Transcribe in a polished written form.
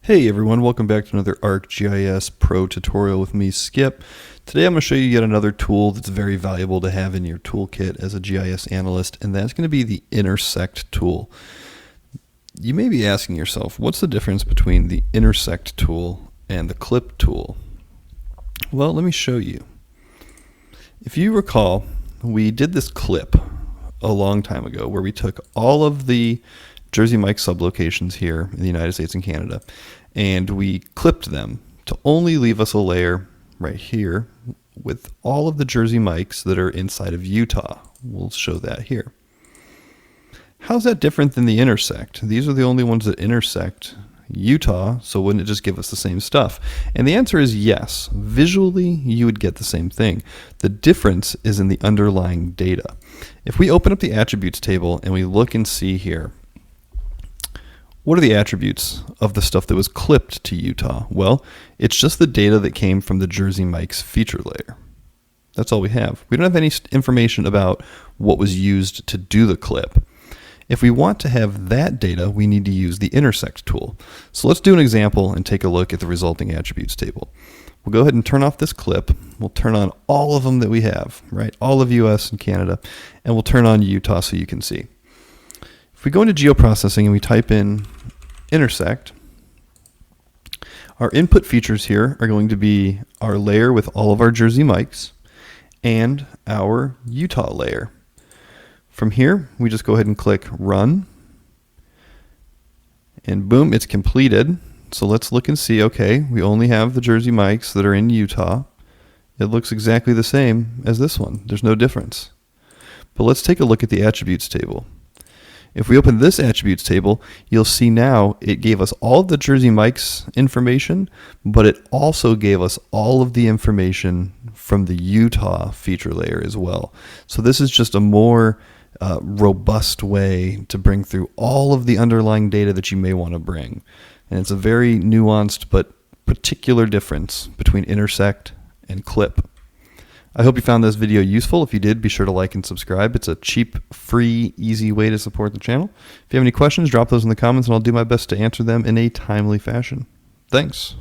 Hey everyone, welcome back to another ArcGIS Pro tutorial with me, Skip. Today I'm going to show you yet another tool that's very valuable to have in your toolkit as a GIS analyst, and that's going to be the Intersect tool. You may be asking yourself, what's the difference between the Intersect tool and the Clip tool? Well, let me show you. If you recall, we did this clip a long time ago where we took all of the Jersey Mike sublocations here in the United States and Canada, and we clipped them to only leave us a layer right here with all of the Jersey Mikes that are inside of Utah. We'll show that here. How's that different than the Intersect? These are the only ones that intersect Utah, so wouldn't it just give us the same stuff? And the answer is yes. Visually, you would get the same thing. The difference is in the underlying data. If we open up the attributes table and we look and see here, what are the attributes of the stuff that was clipped to Utah? Well, it's just the data that came from the Jersey Mike's feature layer. That's all we have. We don't have any information about what was used to do the clip. If we want to have that data, we need to use the Intersect tool. So let's do an example and take a look at the resulting attributes table. We'll go ahead and turn off this clip. We'll turn on all of them that we have, right? All of US and Canada, and we'll turn on Utah so you can see. If we go into geoprocessing and we type in Intersect, our input features here are going to be our layer with all of our Jersey Mikes and our Utah layer. From here, we just go ahead and click Run, and boom, it's completed. So let's look and see, okay, we only have the Jersey Mikes that are in Utah. It looks exactly the same as this one. There's no difference. But let's take a look at the attributes table. If we open this attributes table, you'll see now it gave us all of the Jersey Mike's information, but it also gave us all of the information from the Utah feature layer as well. So this is just a more robust way to bring through all of the underlying data that you may want to bring. And it's a very nuanced but particular difference between Intersect and Clip. I hope you found this video useful. If you did, be sure to like and subscribe. It's a cheap, free, easy way to support the channel. If you have any questions, drop those in the comments and I'll do my best to answer them in a timely fashion. Thanks.